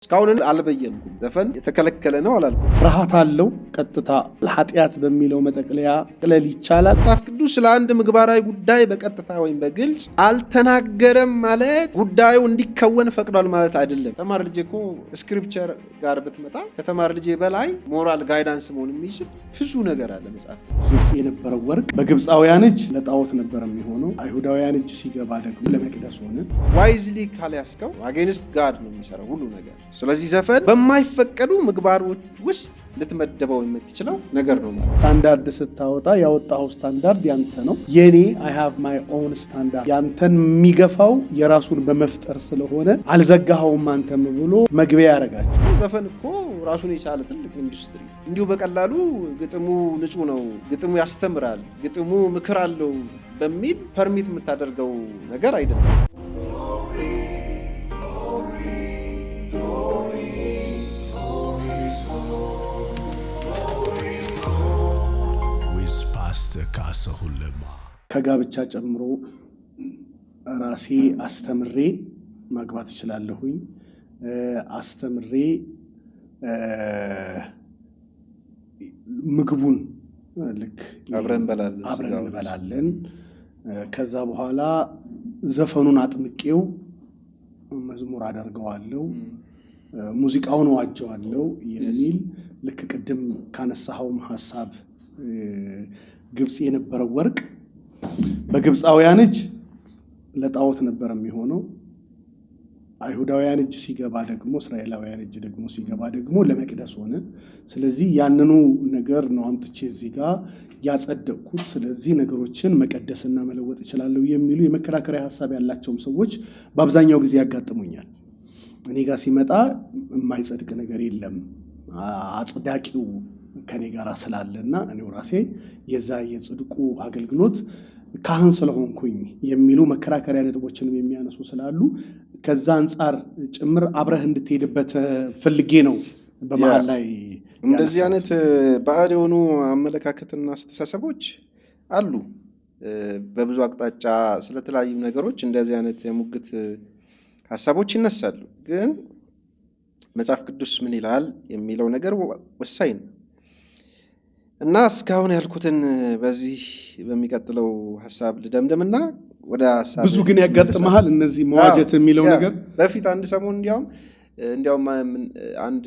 እስካሁን አልበየንኩም። ዘፈን የተከለከለ ነው አላልኩም። ፍርሃት አለው። ቀጥታ ኃጢአት በሚለው መጠቅለያ ቅለል ይቻላል። መጽሐፍ ቅዱስ ስለ አንድ ምግባራዊ ጉዳይ በቀጥታ ወይም በግልጽ አልተናገረም ማለት ጉዳዩ እንዲከወን ፈቅዷል ማለት አይደለም። ተማር ልጄ እኮ ስክሪፕቸር ጋር ብትመጣ ከተማር ልጄ በላይ ሞራል ጋይዳንስ መሆን የሚችል ብዙ ነገር አለ መጽሐፍ። ግብጽ የነበረው ወርቅ በግብፃውያን እጅ ለጣዖት ነበር የሚሆነው፣ አይሁዳውያን እጅ ሲገባ ደግሞ ለመቅደስ ሆነ። ዋይዝሊ ካልያዝከው አጌንስት ጋድ ነው የሚሰራው ሁሉ ነገር። ስለዚህ ዘፈን በማይፈቀዱ ምግባሮች ውስጥ ልትመደበው የምትችለው ነገር ነው ማለት። ስታንዳርድ ስታወጣ ያወጣው ስታንዳርድ ያንተ ነው። የኔ I have my own standard ያንተን የሚገፋው የራሱን በመፍጠር ስለሆነ አልዘጋኸውም አንተም ብሎ መግቢያ ያደርጋቸው። ዘፈን እኮ ራሱን የቻለ ትልቅ ኢንዱስትሪ። እንዲሁ በቀላሉ ግጥሙ ንጹህ ነው፣ ግጥሙ ያስተምራል፣ ግጥሙ ምክር አለው በሚል ፐርሚት የምታደርገው ነገር አይደለም። ከጋብቻ ጨምሮ ራሴ አስተምሬ ማግባት እችላለሁኝ። አስተምሬ ምግቡን ልክ አብረን እንበላለን። ከዛ በኋላ ዘፈኑን አጥምቄው መዝሙር አደርገዋለሁ፣ ሙዚቃውን ዋጀዋለሁ የሚል ልክ ቅድም ካነሳኸውም ሐሳብ ግብጽ የነበረው ወርቅ በግብፃውያን እጅ ለጣዖት ነበር የሚሆነው፣ አይሁዳውያን እጅ ሲገባ ደግሞ እስራኤላውያን እጅ ደግሞ ሲገባ ደግሞ ለመቅደስ ሆነ። ስለዚህ ያንኑ ነገር ነው አምጥቼ እዚህ ጋር ያጸደቅኩት። ስለዚህ ነገሮችን መቀደስና መለወጥ እችላለሁ የሚሉ የመከራከሪያ ሐሳብ ያላቸውም ሰዎች በአብዛኛው ጊዜ ያጋጥሙኛል። እኔ ጋር ሲመጣ የማይጸድቅ ነገር የለም አጽዳቂው ከኔ ጋር ስላለና እኔው ራሴ የዛ የጽድቁ አገልግሎት ካህን ስለሆንኩኝ የሚሉ መከራከሪያ ነጥቦችንም የሚያነሱ ስላሉ ከዛ አንፃር ጭምር አብረህ እንድትሄድበት ፈልጌ ነው። በመሃል ላይ እንደዚህ አይነት ባዕድ የሆኑ አመለካከትና አስተሳሰቦች አሉ በብዙ አቅጣጫ ስለተለያዩ ነገሮች እንደዚህ አይነት የሙግት ሐሳቦች ይነሳሉ። ግን መጽሐፍ ቅዱስ ምን ይላል የሚለው ነገር ወሳኝ ነው እና እስካሁን ያልኩትን በዚህ በሚቀጥለው ሐሳብ ልደምደምና ወደ ሐሳብ ብዙ ግን ያጋጥመሃል እነዚህ መዋጀት የሚለው ነገር። በፊት አንድ ሰሞን እንዲያውም አንድ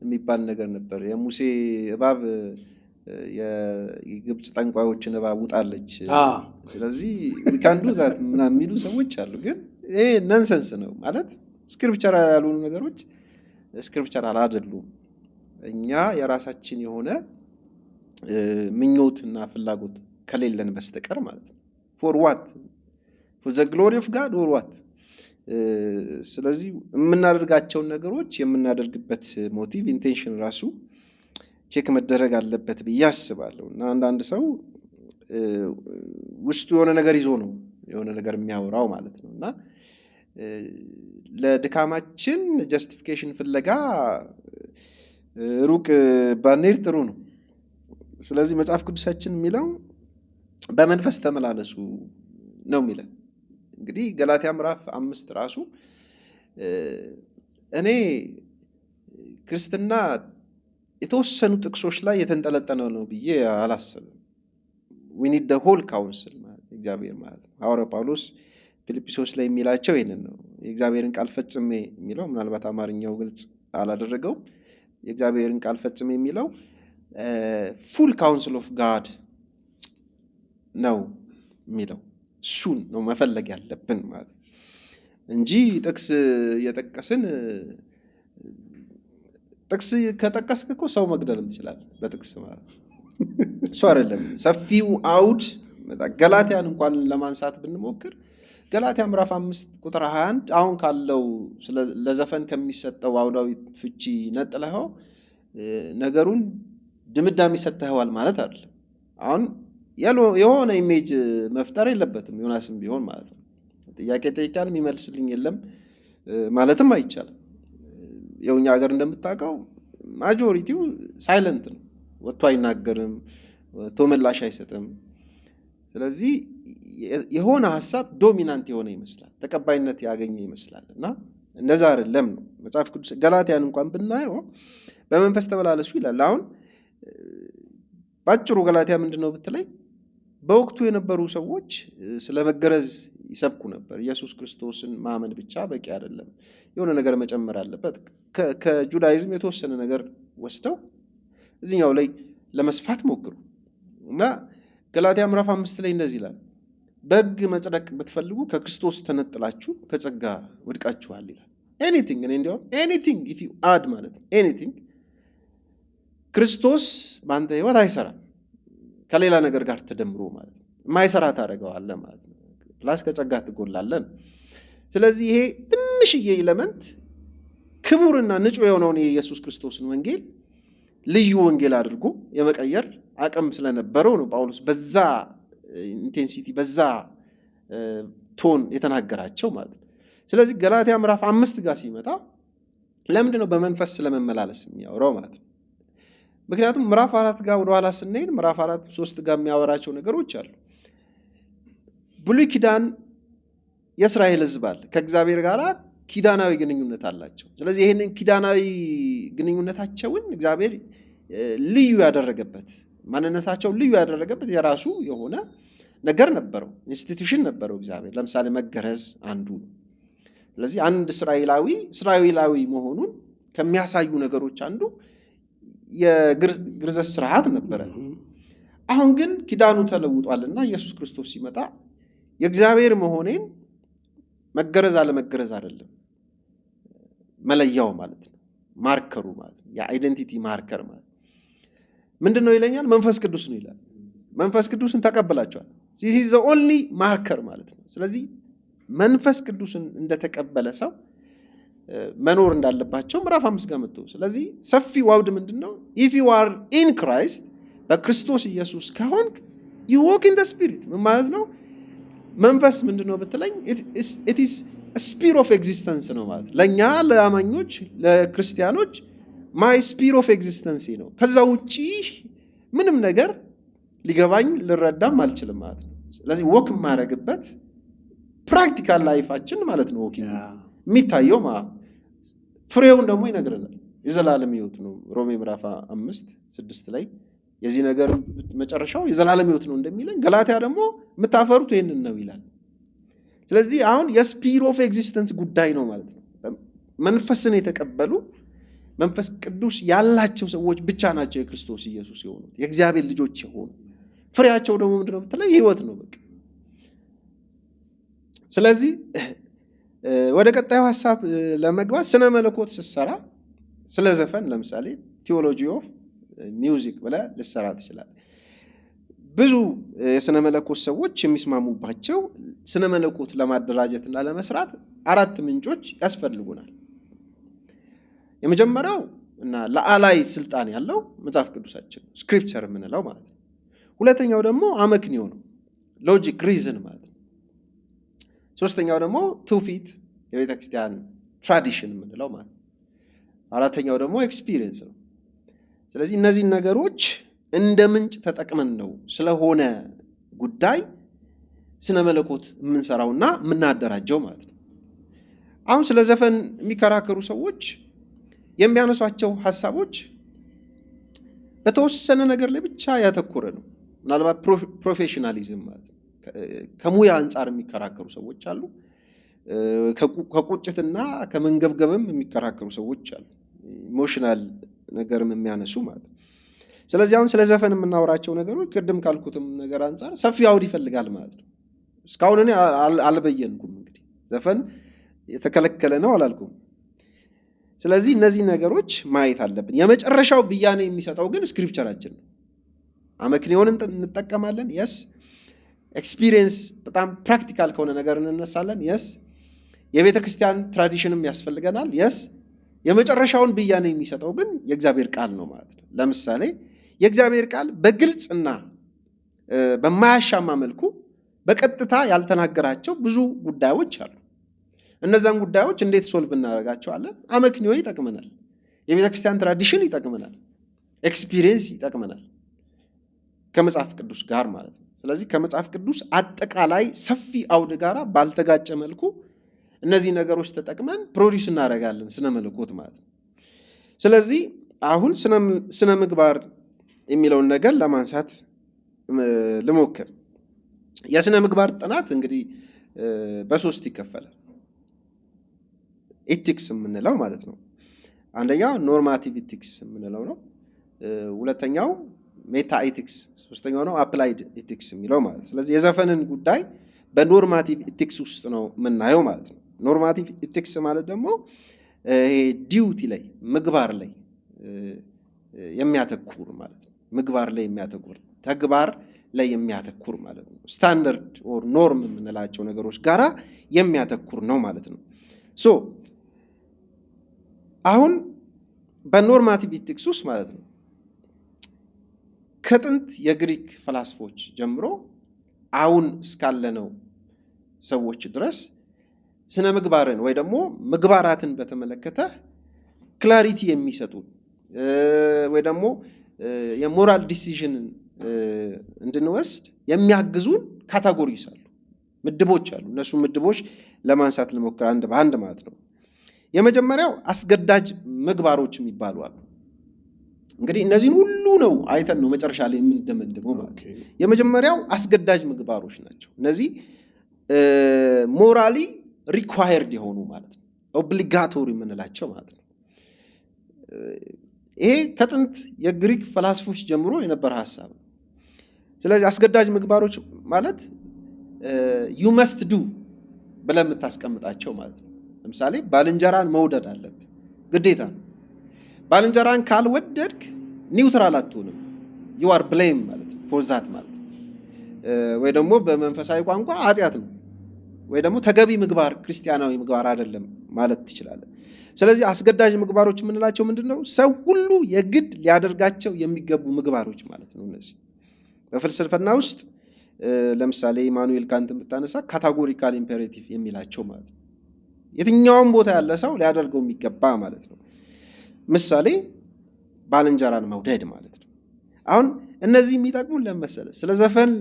የሚባል ነገር ነበር። የሙሴ እባብ የግብጽ ጠንቋዮችን እባብ ውጣለች፣ ስለዚህ ካንዱ ዛት ምናምን የሚሉ ሰዎች አሉ። ግን ይሄ ነንሰንስ ነው ማለት ስክሪፕቸር ያልሆኑ ነገሮች ስክሪፕቸር አይደሉም። እኛ የራሳችን የሆነ ምኞትና ፍላጎት ከሌለን በስተቀር ማለት ነው። for what for the glory of God or what? ስለዚህ የምናደርጋቸውን ነገሮች የምናደርግበት ሞቲቭ ኢንቴንሽን ራሱ ቼክ መደረግ አለበት ብዬ አስባለሁ። እና አንዳንድ ሰው ውስጡ የሆነ ነገር ይዞ ነው የሆነ ነገር የሚያወራው ማለት ነው። እና ለድካማችን ጀስቲፊኬሽን ፍለጋ ሩቅ ባንሄድ ጥሩ ነው። ስለዚህ መጽሐፍ ቅዱሳችን የሚለው በመንፈስ ተመላለሱ ነው የሚለው። እንግዲህ ገላትያ ምዕራፍ 5 ራሱ እኔ ክርስትና የተወሰኑ ጥቅሶች ላይ የተንጠለጠለ ነው ብዬ አላስብም። we need the whole counsel ማለት እግዚአብሔር ማለት ነው። ሐዋርያው ጳውሎስ ፊልጵስዩስ ላይ የሚላቸው ይሄንን ነው። የእግዚአብሔርን ቃል ፈጽሜ የሚለው ምናልባት አማርኛው ግልጽ አላደረገው። የእግዚአብሔርን ቃል ፈጽሜ የሚለው full counsel of God ነው የሚለው። እሱን ነው መፈለግ ያለብን ማለት እንጂ ጥቅስ የጠቀስን ጥቅስ ከጠቀስክ እኮ ሰው መግደልም ትችላለህ በጥቅስ ማለት እሱ አይደለም። ሰፊው አውድ ገላትያን እንኳን ለማንሳት ብንሞክር ገላትያ ምዕራፍ 5 ቁጥር 21 አሁን ካለው ለዘፈን ከሚሰጠው አውዳዊ ፍቺ ነጥለኸው ነገሩን ድምዳሜ ሰጥተዋል ማለት አይደለም። አሁን የሆነ ኢሜጅ መፍጠር የለበትም ዮናስም ቢሆን ማለት ነው። ጥያቄ ጠይቃን የሚመልስልኝ የለም ማለትም አይቻልም። የኛ ሀገር እንደምታውቀው ማጆሪቲው ሳይለንት ነው፣ ወጥቶ አይናገርም፣ ምላሽ አይሰጥም። ስለዚህ የሆነ ሐሳብ ዶሚናንት የሆነ ይመስላል፣ ተቀባይነት ያገኘ ይመስላል እና እንደዛ አይደለም ነው መጽሐፍ ቅዱስ ገላትያን እንኳን ብናየው በመንፈስ ተመላለሱ ይላል። አሁን ባጭሩ ገላትያ ምንድነው ብትለኝ በወቅቱ የነበሩ ሰዎች ስለ መገረዝ ይሰብኩ ነበር። ኢየሱስ ክርስቶስን ማመን ብቻ በቂ አይደለም፣ የሆነ ነገር መጨመር አለበት። ከጁዳይዝም የተወሰነ ነገር ወስደው እዚህኛው ላይ ለመስፋት ሞክሩ እና ገላትያ ምዕራፍ 5 ላይ እንደዚህ ይላል፣ በሕግ መጽደቅ ብትፈልጉ ከክርስቶስ ተነጥላችሁ ከጸጋ ወድቃችኋል ይላል። ኤኒቲንግ እኔ እንዲያውም ኤኒቲንግ ኢፍ ዩ አድ ማለት ነው ኤኒቲንግ ክርስቶስ በአንተ ህይወት አይሰራም ከሌላ ነገር ጋር ተደምሮ ማለት ነው። የማይሰራ ታደርገዋለህ ማለት ነው። ፕላስ ከጸጋ ትጎላለን። ስለዚህ ይሄ ትንሽዬ ኤሌመንት ክቡርና ንጹህ የሆነውን የኢየሱስ ክርስቶስን ወንጌል ልዩ ወንጌል አድርጎ የመቀየር አቅም ስለነበረው ነው ጳውሎስ በዛ ኢንቴንሲቲ በዛ ቶን የተናገራቸው ማለት ነው። ስለዚህ ገላትያ ምዕራፍ 5 ጋር ሲመጣ ለምንድን ነው በመንፈስ ስለመመላለስ የሚያወራው ማለት ነው? ምክንያቱም ምዕራፍ 4 ጋር ወደ ኋላ ስንሄድ ምዕራፍ 4 3 ጋር የሚያወራቸው ነገሮች አሉ። ብሉይ ኪዳን የእስራኤል ሕዝብ አለ ከእግዚአብሔር ጋር ኪዳናዊ ግንኙነት አላቸው። ስለዚህ ይሄንን ኪዳናዊ ግንኙነታቸውን እግዚአብሔር ልዩ ያደረገበት ማንነታቸው ልዩ ያደረገበት የራሱ የሆነ ነገር ነበረው፣ ኢንስቲትዩሽን ነበረው እግዚአብሔር። ለምሳሌ መገረዝ አንዱ ነው። ስለዚህ አንድ እስራኤላዊ መሆኑን ከሚያሳዩ ነገሮች አንዱ የግርዘት ስርዓት ነበረ። አሁን ግን ኪዳኑ ተለውጧልና ኢየሱስ ክርስቶስ ሲመጣ የእግዚአብሔር መሆኔን መገረዝ አለመገረዝ አይደለም መለያው ማለት ነው፣ ማርከሩ ማለት ነው፣ የአይደንቲቲ ማርከር ማለት ምንድነው ይለኛል? መንፈስ ቅዱስ ነው ይላል። መንፈስ ቅዱስን ተቀበላቸዋል። this is the only ማርከር ማለት ነው። ስለዚህ መንፈስ ቅዱስን እንደተቀበለ ሰው መኖር እንዳለባቸው ምዕራፍ 5 ጋር መጥቶ ስለዚህ ሰፊው አውድ ምንድነው? if you are in Christ በክርስቶስ ኢየሱስ ከሆንክ you walk in the spirit ምን ማለት ነው? መንፈስ ምንድነው ብትለኝ it is a spirit of existence ነው ማለት ለኛ ለአማኞች ለክርስቲያኖች my spirit of existence ነው። ከዛ ውጪ ምንም ነገር ሊገባኝ ልረዳም አልችልም ማለት ነው። ስለዚህ ወክ ማረግበት ፕራክቲካል ላይፋችን ማለት ነው። ወክ የሚታየው ፍሬውን ደግሞ ይነግረናል። የዘላለም ሕይወት ነው። ሮሜ ምዕራፍ 5:6 ላይ የዚህ ነገር መጨረሻው የዘላለም ሕይወት ነው እንደሚለን፣ ገላትያ ደግሞ የምታፈሩት ይሄንን ነው ይላል። ስለዚህ አሁን የስፒሪት ኦፍ ኤግዚስተንስ ጉዳይ ነው ማለት ነው። መንፈስን የተቀበሉ መንፈስ ቅዱስ ያላቸው ሰዎች ብቻ ናቸው የክርስቶስ ኢየሱስ የሆኑት የእግዚአብሔር ልጆች የሆኑ። ፍሬያቸው ደግሞ ምንድነው ብትለኝ ሕይወት ነው በቃ። ስለዚህ ወደ ቀጣዩ ሐሳብ ለመግባት ስነ መለኮት ስትሰራ ስለ ዘፈን ለምሳሌ ቲዮሎጂ ኦፍ ሚውዚክ ብለህ ልትሰራ ትችላለህ። ብዙ የስነ መለኮት ሰዎች የሚስማሙባቸው ስነ መለኮት ለማደራጀትና ለመስራት 4 ምንጮች ያስፈልጉናል። የመጀመሪያው እና ለአላይ ስልጣን ያለው መጽሐፍ ቅዱሳችን ስክሪፕቸር የምንለው ማለት ነው። ሁለተኛው ደግሞ አመክንዮ ነው፣ ሎጂክ ሪዝን ማለት ነው። ሶስተኛው ደግሞ ትውፊት የቤተ ክርስቲያን ትራዲሽን የምንለው ማለት ነው። አራተኛው ደግሞ ኤክስፒሪየንስ ነው። ስለዚህ እነዚህ ነገሮች እንደ ምንጭ ተጠቅመን ነው ስለሆነ ጉዳይ ስነ መለኮት የምንሰራውና የምናደራጀው ማለት ነው። አሁን ስለ ዘፈን የሚከራከሩ ሰዎች የሚያነሷቸው ሐሳቦች በተወሰነ ነገር ላይ ብቻ ያተኮረ ነው። ምናልባት ፕሮፌሽናሊዝም ማለት ነው። ከሙያ አንጻር የሚከራከሩ ሰዎች አሉ። ከቁጭትና ከመንገብገብም የሚከራከሩ ሰዎች አሉ። ኢሞሽናል ነገርም የሚያነሱ ማለት ነው። ስለዚህ አሁን ስለ ዘፈን የምናወራቸው ነገሮች ቅድም ካልኩትም ነገር አንጻር ሰፊ አውድ ይፈልጋል ማለት ነው። እስካሁን እኔ አልበየንኩም። እንግዲህ ዘፈን የተከለከለ ነው አላልኩም። ስለዚህ እነዚህ ነገሮች ማየት አለብን። የመጨረሻው ብያኔ የሚሰጠው ግን ስክሪፕቸራችን ነው። አመክንዮን እንጠቀማለን። የስ ኤክስፒሪየንስ በጣም ፕራክቲካል ከሆነ ነገር እንነሳለን። የስ የቤተ ክርስቲያን ትራዲሽንም ያስፈልገናል። የስ የመጨረሻውን ብያኔ የሚሰጠው ግን የእግዚአብሔር ቃል ነው ማለት ነው። ለምሳሌ የእግዚአብሔር ቃል በግልጽና በማያሻማ መልኩ በቀጥታ ያልተናገራቸው ብዙ ጉዳዮች አሉ። እነዛን ጉዳዮች እንዴት ሶልቭ እናደርጋቸዋለን? አመክንዮ ይጠቅመናል። የቤተ ክርስቲያን ትራዲሽን ይጠቅመናል። ኤክስፒሪየንስ ይጠቅመናል ከመጽሐፍ ቅዱስ ጋር ማለት ነው። ስለዚህ ከመጽሐፍ ቅዱስ አጠቃላይ ሰፊ አውድ ጋር ባልተጋጨ መልኩ እነዚህ ነገሮች ተጠቅመን ፕሮዲስ እናደርጋለን ስነ መለኮት ማለት ነው። ስለዚህ አሁን ስነ ምግባር የሚለውን ነገር ለማንሳት ልሞክር። የስነ ምግባር ጥናት እንግዲህ በሶስት ይከፈላል። ኢቲክስ የምንለው ማለት ነው። አንደኛው ኖርማቲቭ ኢቲክስ የምንለው ነው። ሁለተኛው ሜታ ኢቲክስ፣ ሶስተኛው ነው አፕላይድ ኢቲክስ የሚለው ማለት። ስለዚህ የዘፈንን ጉዳይ በኖርማቲቭ ኢቲክስ ውስጥ ነው የምናየው ማለት ነው። ኖርማቲቭ ኢቲክስ ማለት ደግሞ ይሄ ዲዩቲ ላይ ምግባር ላይ የሚያተኩር ማለት ነው። ምግባር ላይ የሚያተኩር ተግባር ላይ የሚያተኩር ማለት ነው። ስታንዳርድ ኦር ኖርም የምንላቸው ነገሮች ጋራ የሚያተኩር ነው ማለት ነው። ሶ አሁን በኖርማቲቭ ኢቲክስ ውስጥ ማለት ነው ከጥንት የግሪክ ፈላስፎች ጀምሮ አሁን እስካለነው ሰዎች ድረስ ስነ ምግባርን ወይ ደግሞ ምግባራትን በተመለከተ ክላሪቲ የሚሰጡ ወይ ደግሞ የሞራል ዲሲዥንን እንድንወስድ የሚያግዙን ካታጎሪስ አሉ፣ ምድቦች አሉ። እነሱ ምድቦች ለማንሳት ልሞክር አንድ በአንድ ማለት ነው። የመጀመሪያው አስገዳጅ ምግባሮች የሚባሉ አሉ። እንግዲህ እነዚህን ሁሉ ነው አይተን ነው መጨረሻ ላይ የምንደመድመው ማለት ነው። የመጀመሪያው አስገዳጅ ምግባሮች ናቸው። እነዚህ ሞራሊ ሪኳየርድ የሆኑ ማለት ነው፣ ኦብሊጋቶሪ የምንላቸው ማለት ነው። ይሄ ከጥንት የግሪክ ፈላስፎች ጀምሮ የነበረ ሀሳብ ነው። ስለዚህ አስገዳጅ ምግባሮች ማለት ዩ መስት ዱ ብለህ የምታስቀምጣቸው ማለት ነው። ለምሳሌ ባልንጀራን መውደድ አለብህ፣ ግዴታ ነው። ባልንጀራን ካልወደድክ ኒውትራል አትሆንም፣ ዩ አር ብሌም ማለት ነው ፎር ዛት ማለት ነው። ወይ ደግሞ በመንፈሳዊ ቋንቋ ኃጢአት ነው፣ ወይ ደግሞ ተገቢ ምግባር ክርስቲያናዊ ምግባር አይደለም ማለት ትችላለህ። ስለዚህ አስገዳጅ ምግባሮች የምንላቸው ምንድን ነው? ሰው ሁሉ የግድ ሊያደርጋቸው የሚገቡ ምግባሮች ማለት ነው። እነዚህ በፍልስፍና ውስጥ ለምሳሌ ኢማኑኤል ካንትን ብታነሳ ካታጎሪካል ኢምፔሬቲቭ የሚላቸው ማለት ነው። የትኛውም ቦታ ያለ ሰው ሊያደርገው የሚገባ ማለት ነው። ምሳሌ ባልንጀራን መውደድ ማለት ነው። አሁን እነዚህ የሚጠቅሙን ለመሰለ ስለ ዘፈን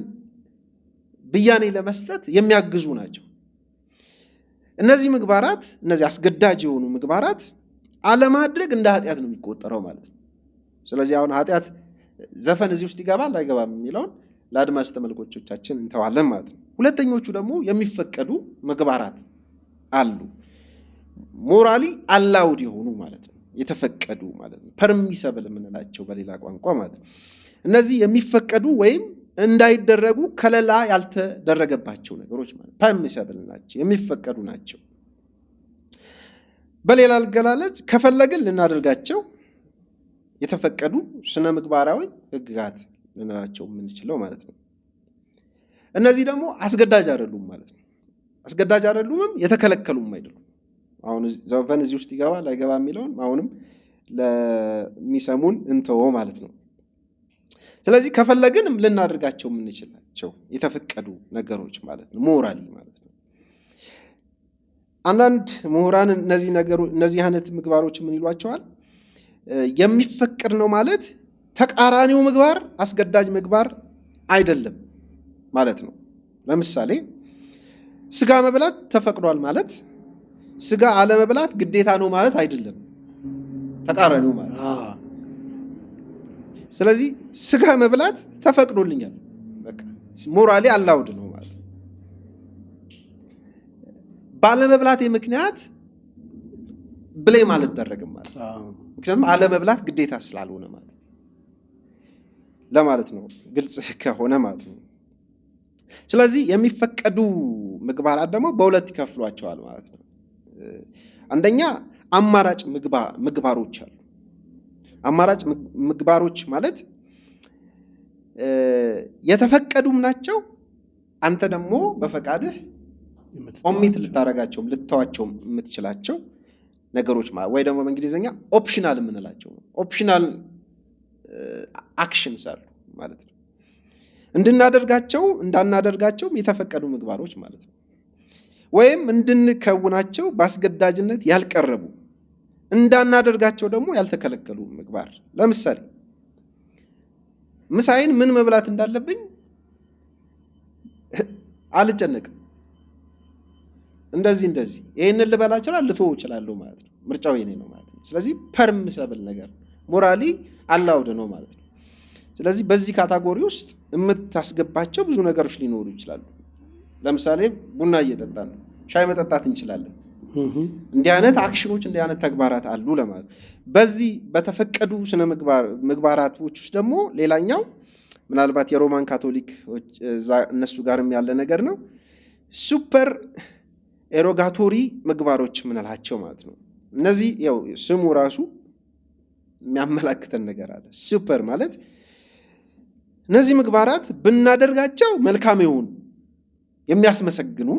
ብያኔ ለመስጠት የሚያግዙ ናቸው። እነዚህ ምግባራት፣ እነዚህ አስገዳጅ የሆኑ ምግባራት አለማድረግ እንደ ኃጢአት ነው የሚቆጠረው ማለት ነው። ስለዚህ አሁን ኃጢአት ዘፈን እዚህ ውስጥ ይገባል አይገባም የሚለውን ለአድማጭ ተመልካቾቻችን እንተዋለን ማለት ነው። ሁለተኞቹ ደግሞ የሚፈቀዱ ምግባራት አሉ፣ ሞራሊ አላውድ የሆኑ ማለት ነው፣ የተፈቀዱ ማለት ነው፣ ፐርሚሰብል የምንላቸው በሌላ ቋንቋ ማለት ነው። እነዚህ የሚፈቀዱ ወይም እንዳይደረጉ ከለላ ያልተደረገባቸው ነገሮች ማለት ፐርሚሰብል ናቸው፣ የሚፈቀዱ ናቸው። በሌላ አገላለጽ ከፈለግን ልናደርጋቸው የተፈቀዱ ስነ ምግባራዊ ህግጋት ልንላቸው የምንችለው ማለት ነው። እነዚህ ደግሞ አስገዳጅ አይደሉም ማለት ነው። አስገዳጅ አይደሉምም፣ የተከለከሉም አይደሉም። አሁን ዘፈን እዚህ ውስጥ ይገባል አይገባ የሚለውን አሁንም ለሚሰሙን እንተወው ማለት ነው። ስለዚህ ከፈለግንም ልናደርጋቸው የምንችላቸው የተፈቀዱ ነገሮች ማለት ነው፣ ሞራሊ ማለት ነው። አንዳንድ ምሁራን እነዚህ አይነት ምግባሮች ምን ይሏቸዋል? የሚፈቀድ ነው ማለት ተቃራኒው ምግባር አስገዳጅ ምግባር አይደለም ማለት ነው። ለምሳሌ ስጋ መብላት ተፈቅዷል ማለት ስጋ አለመብላት ግዴታ ነው ማለት አይደለም፣ ተቃራኒው ማለት። ስለዚህ ስጋ መብላት ተፈቅዶልኛል፣ በቃ ሞራሊ አላውድ ነው ማለት። ባለመብላቴ ምክንያት ብሌም አልደረግም ማለት፣ ምክንያቱም አለመብላት ግዴታ ስላልሆነ ማለት ለማለት ነው፣ ግልጽ ከሆነ ማለት ነው። ስለዚህ የሚፈቀዱ ምግባራት ደግሞ በሁለት ይከፍሏቸዋል ማለት ነው። አንደኛ አማራጭ ምግባሮች አሉ። አማራጭ ምግባሮች ማለት የተፈቀዱም ናቸው፣ አንተ ደግሞ በፈቃድህ ኦሚት ልታረጋቸውም ልተዋቸውም የምትችላቸው ነገሮች ወይ ደግሞ በእንግሊዝኛ ኦፕሽናል የምንላቸው ነው። ኦፕሽናል አክሽንስ አሉ ማለት ነው። እንድናደርጋቸው እንዳናደርጋቸውም የተፈቀዱ ምግባሮች ማለት ነው። ወይም እንድንከውናቸው በአስገዳጅነት ያልቀረቡ እንዳናደርጋቸው ደግሞ ያልተከለከሉ ምግባር። ለምሳሌ ምሳዬን ምን መብላት እንዳለብኝ አልጨነቅም፣ እንደዚህ ይሄንን ልበላ ይችላል ልተው ይችላልው ማለት ነው። ምርጫው የኔ ነው ማለት ነው። ስለዚህ ፐርሚሰብል ነገር ሞራሊ አላውድ ነው ማለት ነው። ስለዚህ በዚህ ካታጎሪ ውስጥ የምታስገባቸው ብዙ ነገሮች ሊኖሩ ይችላሉ። ለምሳሌ ቡና እየጠጣን ነው፣ ሻይ መጠጣት እንችላለን። እንዲህ አይነት አክሽኖች እንዲህ አይነት ተግባራት አሉ ለማለት። በዚህ በተፈቀዱ ስነ ምግባራቶች ውስጥ ደግሞ ሌላኛው ምናልባት የሮማን ካቶሊክ እነሱ ጋርም ያለ ነገር ነው፣ ሱፐር ኤሮጋቶሪ ምግባሮች ምንላቸው ማለት ነው። እነዚህ ያው ስሙ ራሱ የሚያመላክተን ነገር አለ። ሱፐር ማለት እነዚህ ምግባራት ብናደርጋቸው መልካም የሆኑ የሚያስመሰግኑ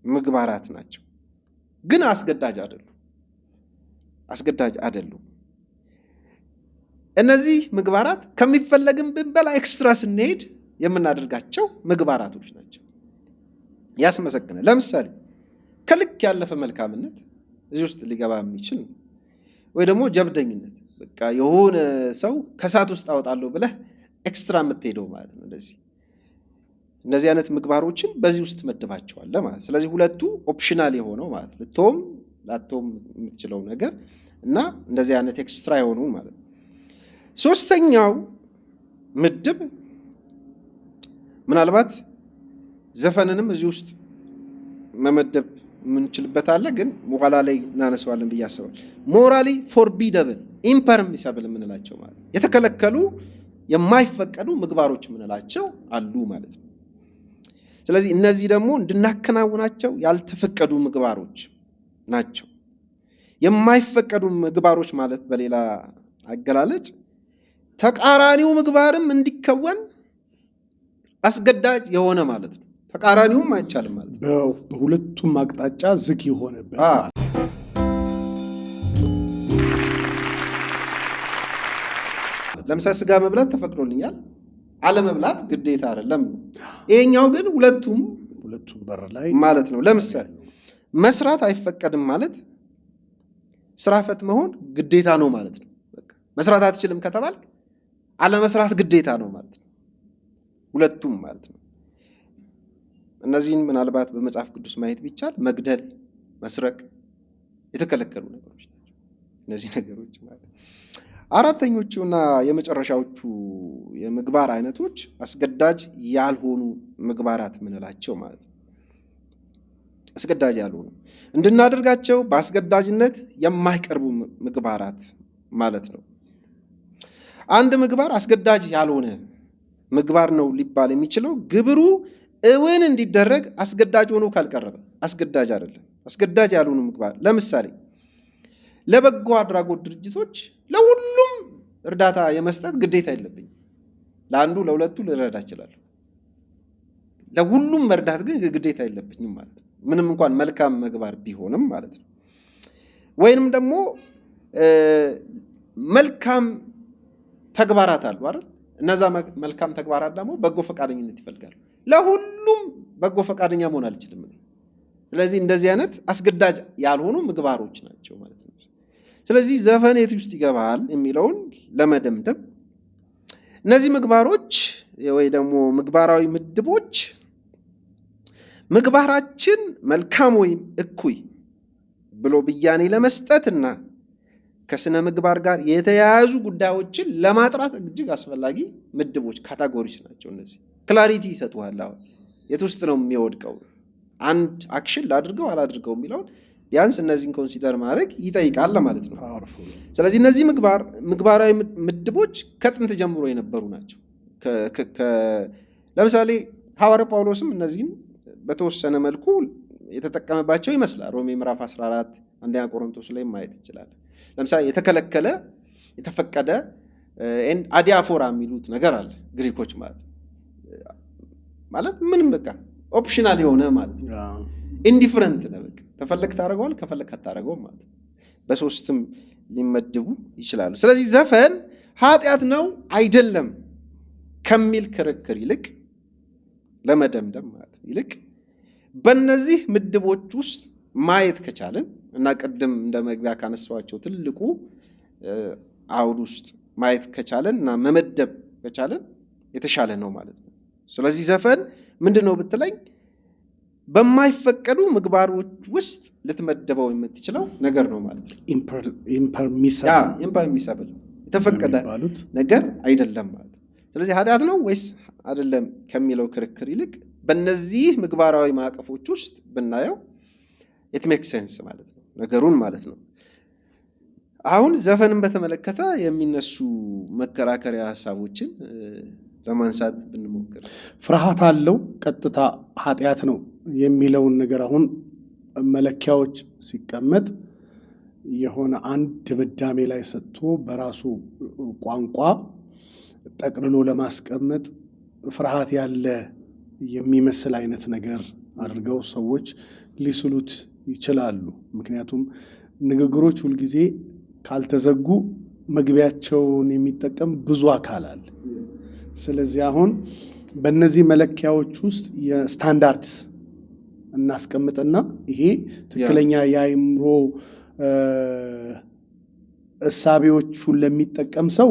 ምግባራት ናቸው፣ ግን አስገዳጅ አይደሉም። እነዚህ ምግባራት ከሚፈለግም በላይ ኤክስትራ ስንሄድ የምናደርጋቸው ምግባራቶች ናቸው። ያስመሰግናል። ለምሳሌ ከልክ ያለፈ መልካምነት እዚህ ውስጥ ሊገባ የሚችል ነው። ወይ ደግሞ ጀብደኝነት፣ በቃ የሆነ ሰው ከሳት ውስጥ አወጣለሁ ብለህ ኤክስትራ የምትሄደው ማለት ነው። እነዚህ አይነት ምግባሮችን በዚህ ውስጥ መድባቸዋለህ ማለት። ስለዚህ ሁለቱ ኦፕሽናል የሆነው ማለት ልቶም ላቶም የምትችለው ነገር እና እንደዚህ አይነት ኤክስትራ የሆኑ ማለት ነው። ሶስተኛው ምድብ ምናልባት ዘፈንንም እዚህ ውስጥ መመደብ የምንችልበት አለ፣ ግን በኋላ ላይ እናነሳዋለን ብዬ አስባለሁ። ሞራሊ ፎርቢደብል ኢምፐርሚሰብል የምንላቸው ማለት የተከለከሉ የማይፈቀዱ ምግባሮች የምንላቸው አሉ ማለት ነው። ስለዚህ እነዚህ ደግሞ እንድናከናውናቸው ያልተፈቀዱ ምግባሮች ናቸው። የማይፈቀዱ ምግባሮች ማለት በሌላ አገላለጽ ተቃራኒው ምግባርም እንዲከወን አስገዳጅ የሆነ ማለት ነው። ተቃራኒውም አይቻልም ማለት ነው። በሁለቱም አቅጣጫ ዝግ የሆነበት ማለት ነው። ለምሳሌ ስጋ መብላት ተፈቅዶልኛል፣ አለመብላት ግዴታ አይደለም። ይሄኛው ግን ሁለቱም በር ላይ ማለት ነው። ለምሳሌ መስራት አይፈቀድም ማለት ስራ ፈት መሆን ግዴታ ነው ማለት ነው። በቃ መስራት አትችልም ከተባልክ አለመስራት ግዴታ ነው ማለት ነው። ሁለቱም ማለት ነው። እነዚህን ምናልባት በመጽሐፍ ቅዱስ ማየት ቢቻል መግደል፣ መስረቅ የተከለከሉ ነገሮች ናቸው እነዚህ ነገሮች ማለት ነው። አራተኞቹና የመጨረሻዎቹ የምግባር አይነቶች አስገዳጅ ያልሆኑ ምግባራት ምንላቸው ማለት ነው። አስገዳጅ ያልሆኑ እንድናደርጋቸው በአስገዳጅነት የማይቀርቡ ምግባራት ማለት ነው። አንድ ምግባር አስገዳጅ ያልሆነ ምግባር ነው ሊባል የሚችለው ግብሩ እውን እንዲደረግ አስገዳጅ ሆኖ ካልቀረበ አስገዳጅ አይደለም። አስገዳጅ ያልሆኑ ምግባር ለምሳሌ ለበጎ አድራጎት ድርጅቶች ለሁሉም እርዳታ የመስጠት ግዴታ የለብኝም። ለአንዱ ለሁለቱ ልረዳ እችላለሁ። ለሁሉም መርዳት ግን ግዴታ የለብኝም ማለት ነው። ምንም እንኳን መልካም ምግባር ቢሆንም ማለት ነው። ወይንም ደግሞ መልካም ተግባራት አሉ አይደል? እነዛ መልካም ተግባራት ደግሞ በጎ ፈቃደኝነት ይፈልጋሉ። ለሁሉም በጎ ፈቃደኛ መሆን አልችልም። ስለዚህ እንደዚህ አይነት አስገዳጅ ያልሆኑ ምግባሮች ናቸው ማለት ነው። ስለዚህ ዘፈን የት ውስጥ ይገባል የሚለውን ለመደምደም እነዚህ ምግባሮች ወይ ደግሞ ምግባራዊ ምድቦች ምግባራችን መልካም ወይም እኩይ ብሎ ብያኔ ለመስጠትና ከስነ ምግባር ጋር የተያያዙ ጉዳዮችን ለማጥራት እጅግ አስፈላጊ ምድቦች ካታጎሪስ ናቸው። እነዚህ ክላሪቲ ይሰጡሃል። አሁን የት ውስጥ ነው የሚወድቀው አንድ አክሽን ላድርገው አላድርገው የሚለውን ቢያንስ እነዚህን ኮንሲደር ማድረግ ይጠይቃል ማለት ነው። ስለዚህ እነዚህ ምግባራዊ ምድቦች ከጥንት ጀምሮ የነበሩ ናቸው። ለምሳሌ ሐዋርያው ጳውሎስም እነዚህን በተወሰነ መልኩ የተጠቀመባቸው ይመስላል። ሮሜ ምዕራፍ 14 አንደኛ ቆሮንቶስ ላይ ማየት ይችላል። ለምሳሌ የተከለከለ የተፈቀደ አዲያፎራ የሚሉት ነገር አለ ግሪኮች ማለት ምንም በቃ ኦፕሽናል የሆነ ማለት ነው። ኢንዲፈረንት ነው። በቃ ተፈለክ ታደርገዋል፣ ከፈለክ አታደርገውም ማለት ነው። በሶስትም ሊመድቡ ይችላሉ። ስለዚህ ዘፈን ኃጢአት ነው አይደለም ከሚል ክርክር ይልቅ ለመደምደም ማለት ነው ይልቅ በእነዚህ ምድቦች ውስጥ ማየት ከቻለን እና ቅድም እንደ መግቢያ ካነሳዋቸው ትልቁ አውድ ውስጥ ማየት ከቻለን እና መመደብ ከቻለን የተሻለ ነው ማለት ነው። ስለዚህ ዘፈን ምንድነው ብትለኝ በማይፈቀዱ ምግባሮች ውስጥ ልትመደበው የምትችለው ነገር ነው ማለት ነው። ኢምፐርሚሰብል የተፈቀደ ነገር አይደለም ማለት ነው። ስለዚህ ኃጢአት ነው ወይስ አይደለም ከሚለው ክርክር ይልቅ በእነዚህ ምግባራዊ ማዕቀፎች ውስጥ ብናየው it makes sense ማለት ነው ነገሩን ማለት ነው። አሁን ዘፈንን በተመለከተ የሚነሱ መከራከሪያ ሐሳቦችን ለማንሳት ብንሞክር ፍርሃት አለው ቀጥታ ኃጢአት ነው የሚለውን ነገር አሁን መለኪያዎች ሲቀመጥ የሆነ አንድ ድምዳሜ ላይ ሰጥቶ በራሱ ቋንቋ ጠቅልሎ ለማስቀመጥ ፍርሃት ያለ የሚመስል አይነት ነገር አድርገው ሰዎች ሊስሉት ይችላሉ። ምክንያቱም ንግግሮች ሁልጊዜ ካልተዘጉ መግቢያቸውን የሚጠቀም ብዙ አካል አለ። ስለዚህ አሁን በእነዚህ መለኪያዎች ውስጥ የስታንዳርድ እናስቀምጥና ይሄ ትክክለኛ የአእምሮ እሳቤዎቹን ለሚጠቀም ሰው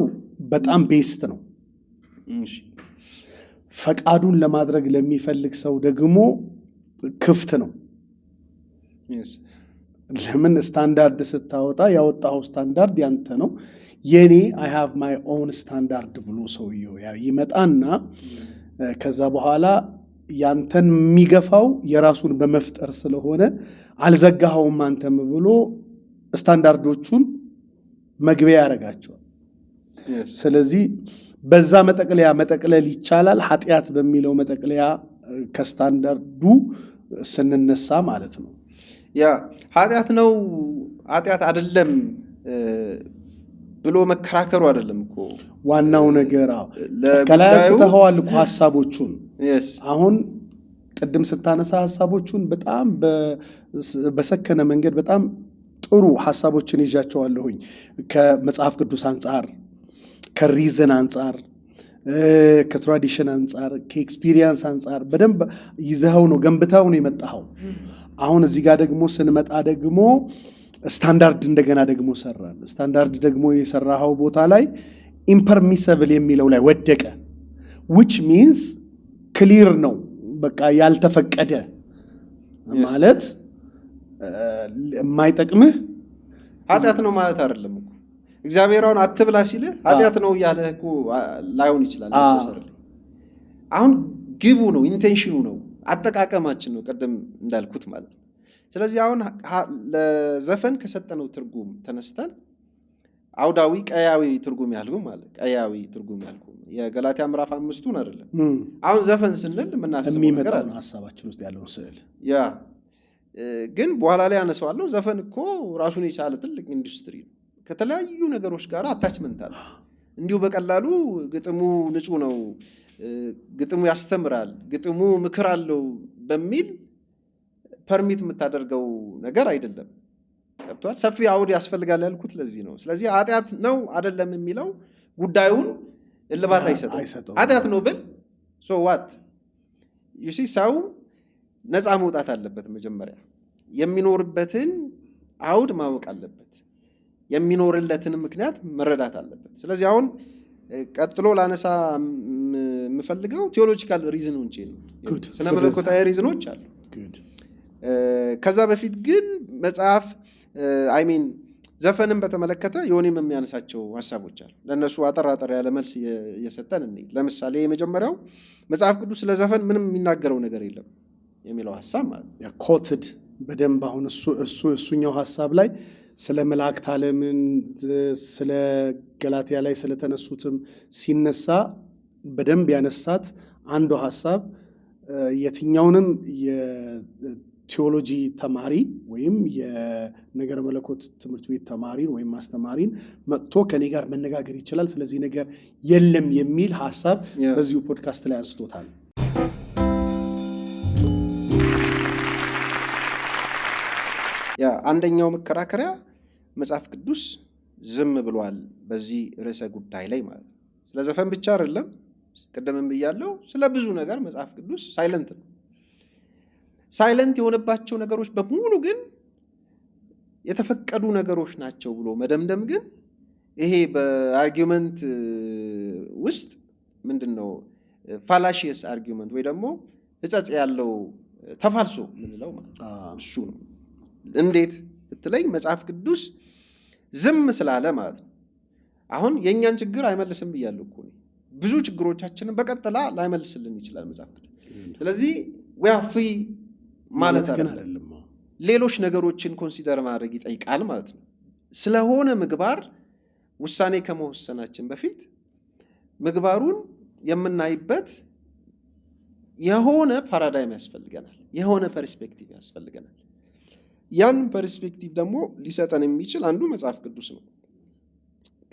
በጣም ቤስት ነው። ፈቃዱን ለማድረግ ለሚፈልግ ሰው ደግሞ ክፍት ነው። ለምን ስታንዳርድ ስታወጣ ያወጣው ስታንዳርድ ያንተ ነው፣ የኔ I have my own ስታንዳርድ ብሎ ሰውየው ይመጣና ከዛ በኋላ ያንተን የሚገፋው የራሱን በመፍጠር ስለሆነ አልዘጋኸውም አንተም ብሎ ስታንዳርዶቹን መግቢያ ያደርጋቸዋል። ስለዚህ በዛ መጠቅለያ መጠቅለል ይቻላል። ኃጢአት በሚለው መጠቅለያ ከስታንዳርዱ ስንነሳ ማለት ነው። ያ ኃጢአት ነው ኃጢአት አይደለም ብሎ መከራከሩ አይደለም እኮ ዋናው ነገር። ከላይ ስተኸዋል እኮ ሐሳቦቹን። አሁን ቅድም ስታነሳ ሐሳቦቹን በጣም በሰከነ መንገድ በጣም ጥሩ ሐሳቦችን ይዣቸዋለሁኝ። ከመጽሐፍ ቅዱስ አንጻር፣ ከሪዝን አንጻር፣ ከትራዲሽን አንጻር፣ ከኤክስፒሪየንስ አንጻር በደንብ ይዘኸው ነው ገንብተው ነው የመጣኸው። አሁን እዚህ ጋር ደግሞ ስንመጣ ደግሞ ስታንዳርድ እንደገና ደግሞ ሰራን። ስታንዳርድ ደግሞ የሰራኸው ቦታ ላይ ኢምፐርሚሰብል የሚለው ላይ ወደቀ። which means ክሊር ነው በቃ ያልተፈቀደ ማለት የማይጠቅምህ ኃጢአት ነው ማለት አይደለም እኮ። እግዚአብሔርን አትብላ ሲልህ ኃጢአት ነው እያለ እኮ ላይሆን ይችላል necessarily። አሁን ግቡ ነው ኢንቴንሽኑ ነው አጠቃቀማችን ነው ቀደም እንዳልኩት ማለት ነው። ስለዚህ አሁን ለዘፈን ከሰጠነው ትርጉም ተነስተን አውዳዊ ቀያዊ ትርጉም ያልኩ ማለት ቀያዊ ትርጉም ያልኩ የገላትያ ምዕራፍ 5ቱን አይደለም። አሁን ዘፈን ስንል የምናስበው ነገር አለ ሐሳባችን ውስጥ ያለው ስዕል ያ ግን በኋላ ላይ ያነሳዋለሁ። ዘፈን እኮ ራሱን የቻለ ትልቅ ኢንዱስትሪ ነው። ከተለያዩ ነገሮች ጋር አታችመንት አለ። እንዲሁ በቀላሉ ግጥሙ ንጹህ ነው፣ ግጥሙ ያስተምራል፣ ግጥሙ ምክር አለው በሚል ፐርሚት የምታደርገው ነገር አይደለም። ገብቷል? ሰፊ አውድ ያስፈልጋል ያልኩት ለዚህ ነው። ስለዚህ ኃጢአት ነው አይደለም የሚለው ጉዳዩን እልባት አይሰጠው። ኃጢአት ነው ብል ሶ ዋት ዩ ሲ ሰው ነፃ መውጣት አለበት። መጀመሪያ የሚኖርበትን አውድ ማወቅ አለበት። የሚኖርለትን ምክንያት መረዳት አለበት። ስለዚህ አሁን ቀጥሎ ላነሳ የምፈልገው ቴዎሎጂካል ሪዝኖች ነው። ስነ መለኮታዊ ሪዝኖች አሉ። ከዛ በፊት ግን መጽሐፍ ዘፈንን በተመለከተ የሆነም የሚያነሳቸው ሐሳቦች አሉ። ለነሱ አጠር ያለ መልስ እየሰጠን እንሂድ። ለምሳሌ የመጀመሪያው መጽሐፍ ቅዱስ ስለ ዘፈን ምንም የሚናገረው ነገር የለም የሚለው ሐሳብ ማለት ነው። ኮትድ በደንብ አሁን እሱኛው ሐሳብ ላይ ስለ መላእክት ዓለምን ስለ ገላትያ ላይ ስለተነሱትም ሲነሳ በደንብ ያነሳት አንዱ ሐሳብ የትኛውንም የቴዎሎጂ ተማሪ ወይም የነገረ መለኮት ትምህርት ቤት ተማሪን ወይም ማስተማሪን መጥቶ ከኔ ጋር መነጋገር ይችላል፣ ስለዚህ ነገር የለም የሚል ሐሳብ በዚሁ ፖድካስት ላይ አንስቶታል። ያ አንደኛው መከራከሪያ መጽሐፍ ቅዱስ ዝም ብሏል በዚህ ርዕሰ ጉዳይ ላይ ማለት ነው። ስለ ዘፈን ብቻ አይደለም፣ ቀደምም ብያለሁ፣ ስለ ብዙ ነገር መጽሐፍ ቅዱስ ሳይለንት ነው። ሳይለንት የሆነባቸው ነገሮች በሙሉ ግን የተፈቀዱ ነገሮች ናቸው ብሎ መደምደም ግን ይሄ በአርጊውመንት ውስጥ ምንድነው ፋላሺየስ አርጊውመንት ወይ ደግሞ ሕጸጽ ያለው ተፋልሶ ምንለው ማለት እሱ ነው። እንዴት ብትለኝ መጽሐፍ ቅዱስ ዝም ስላለ ማለት ነው። አሁን የኛን ችግር አይመልስም ብያለሁ እኮ ብዙ ችግሮቻችንን በቀጥታ ላይመልስልን ይችላል መጽሐፍ ቅዱስ። ስለዚህ we are free ማለት አይደለም። ሌሎች ነገሮችን ኮንሲደር ማድረግ ይጠይቃል ማለት ነው። ስለሆነ ምግባር ውሳኔ ከመወሰናችን በፊት ምግባሩን የምናይበት የሆነ ፓራዳይም ያስፈልገናል፣ የሆነ ፐርስፔክቲቭ ያስፈልገናል። ያን ፐርስፔክቲቭ ደግሞ ሊሰጠን የሚችል አንዱ መጽሐፍ ቅዱስ ነው።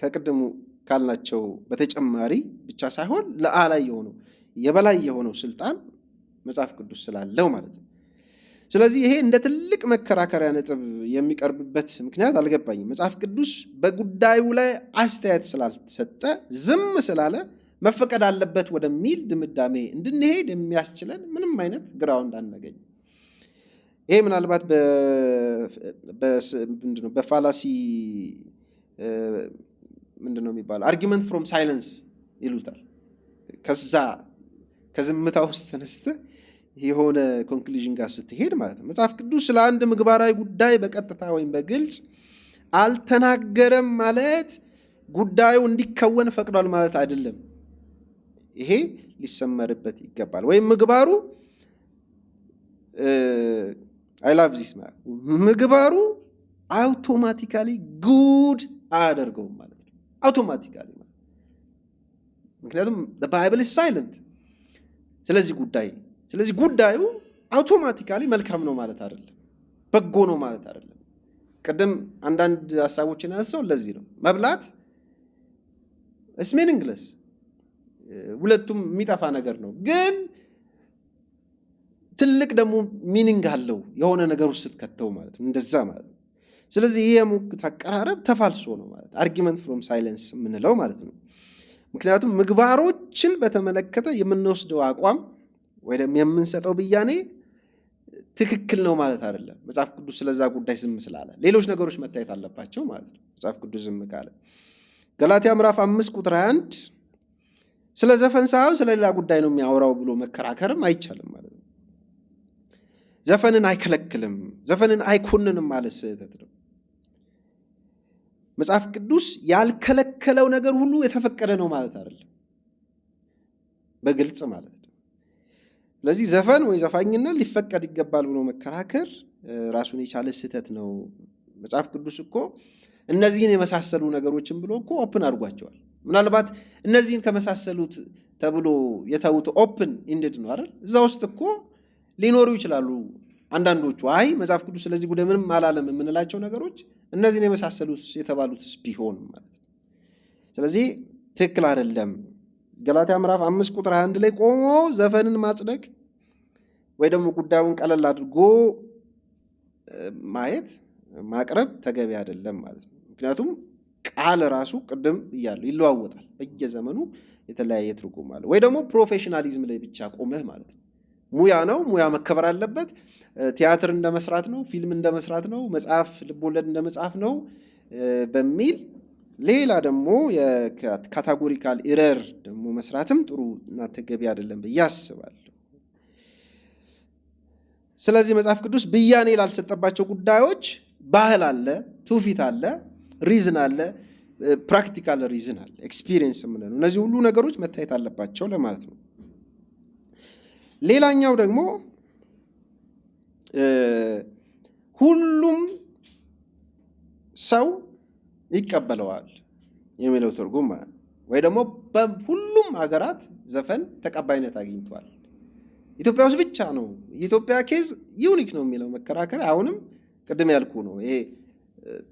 ከቅድሙ ካልናቸው በተጨማሪ ብቻ ሳይሆን ለአላይ የሆነው የበላይ የሆነው ስልጣን መጽሐፍ ቅዱስ ስላለው ማለት ነው። ስለዚህ ይሄ እንደ ትልቅ መከራከሪያ ነጥብ የሚቀርብበት ምክንያት አልገባኝም። መጽሐፍ ቅዱስ በጉዳዩ ላይ አስተያየት ስላልሰጠ ዝም ስላለ መፈቀድ አለበት ወደሚል ድምዳሜ እንድንሄድ የሚያስችለን ምንም አይነት ግራውንድ አናገኝ። ይሄ ምናልባት በፋላሲ ምንድነው የሚባለው አርጊመንት ፍሮም ሳይለንስ ይሉታል። ከዝምታ ውስጥ ተነስተህ የሆነ ኮንክሉዥን ጋር ስትሄድ ማለት ነው። መጽሐፍ ቅዱስ ስለ አንድ ምግባራዊ ጉዳይ በቀጥታ ወይም በግልጽ አልተናገረም ማለት ጉዳዩ እንዲከወን ፈቅዷል ማለት አይደለም። ይሄ ሊሰመርበት ይገባል። ወይም ምግባሩ አይ ላቭ ዚስ ማለት ምግባሩ አውቶማቲካሊ ጉድ አያደርገውም ማለት ነው። አውቶማቲካሊ ማለት ምክንያቱም ባይብል ኢዝ ሳይለንት ስለዚህ ጉዳዩ አውቶማቲካሊ መልካም ነው ማለት አይደለም፣ በጎ ነው ማለት አይደለም። ቅድም አንዳንድ ሀሳቦችን ያነሳው ለዚህ ነው። መብላት ኢስ ሚኒንግለስ፣ ሁለቱም የሚጠፋ ነገር ነው፣ ግን ትልቅ ደግሞ ሚኒንግ አለው የሆነ ነገር ውስጥ ስትከተው ማለት ነው። እንደዛ ማለት ነው። ስለዚህ ይሄ የሙግት አቀራረብ ተፋልሶ ነው ማለት አርጊመንት ፍሮም ሳይለንስ የምንለው ማለት ነው። ምክንያቱም ምግባሮችን በተመለከተ የምንወስደው አቋም ወይ ደግሞ የምንሰጠው ብያኔ ትክክል ነው ማለት አይደለም። መጽሐፍ ቅዱስ ስለዛ ጉዳይ ዝም ስላለ ሌሎች ነገሮች መታየት አለባቸው ማለት ነው። መጽሐፍ ቅዱስ ዝም ካለ ገላትያ ምዕራፍ 5 ቁጥር 1 ስለ ዘፈን ሳይሆን ስለ ሌላ ጉዳይ ነው የሚያወራው ብሎ መከራከርም አይቻልም ማለት ነው። ዘፈንን አይከለክልም፣ ዘፈንን አይኮንንም ማለት ስህተት ነው። መጽሐፍ ቅዱስ ያልከለከለው ነገር ሁሉ የተፈቀደ ነው ማለት አይደለም፣ በግልጽ ማለት ነው። ስለዚህ ዘፈን ወይ ዘፋኝነት ሊፈቀድ ይገባል ብሎ መከራከር ራሱን የቻለ ስህተት ነው። መጽሐፍ ቅዱስ እኮ እነዚህን የመሳሰሉ ነገሮችን ብሎ እኮ ኦፕን አድርጓቸዋል። ምናልባት እነዚህን ከመሳሰሉት ተብሎ የተውት ኦፕን ኢንድድ ነው አይደል? እዛ ውስጥ እኮ ሊኖሩ ይችላሉ አንዳንዶቹ አይ መጽሐፍ ቅዱስ ስለዚህ ጉዳይ ምንም አላለም የምንላቸው ነገሮች እነዚህን የመሳሰሉት የተባሉት ቢሆን ማለት ነው። ስለዚህ ትክክል አይደለም። ገላትያ ምዕራፍ 5 ቁጥር 1 ላይ ቆሞ ዘፈንን ማጽደቅ ወይ ደግሞ ጉዳዩን ቀለል አድርጎ ማየት ማቅረብ ተገቢ አይደለም ማለት ነው። ምክንያቱም ቃል ራሱ ቅድም እያለው ይለዋወጣል፣ በየዘመኑ የተለያየ ትርጉም አለ። ወይ ደግሞ ፕሮፌሽናሊዝም ላይ ብቻ ቆመህ ማለት ነው። ሙያ ነው፣ ሙያ መከበር አለበት። ቲያትር እንደመስራት ነው፣ ፊልም እንደመስራት ነው፣ መጽሐፍ ልቦለድ እንደመጽሐፍ ነው በሚል ሌላ ደግሞ የካታጎሪካል ኢረር ደግሞ መስራትም ጥሩ እና ተገቢ አይደለም ብዬ አስባለሁ። ስለዚህ መጽሐፍ ቅዱስ ብያኔ ላልሰጠባቸው ጉዳዮች ባህል አለ፣ ትውፊት አለ፣ ሪዝን አለ፣ ፕራክቲካል ሪዝን አለ፣ ኤክስፒሪየንስ የምንለው እነዚህ ሁሉ ነገሮች መታየት አለባቸው ለማለት ነው። ሌላኛው ደግሞ ሁሉም ሰው ይቀበለዋል የሚለው ትርጉም ወይ ደግሞ በሁሉም ሀገራት ዘፈን ተቀባይነት አግኝቷል፣ ኢትዮጵያ ውስጥ ብቻ ነው የኢትዮጵያ ኬዝ ዩኒክ ነው የሚለው መከራከሪያ አሁንም ቅድም ያልኩ ነው። ይሄ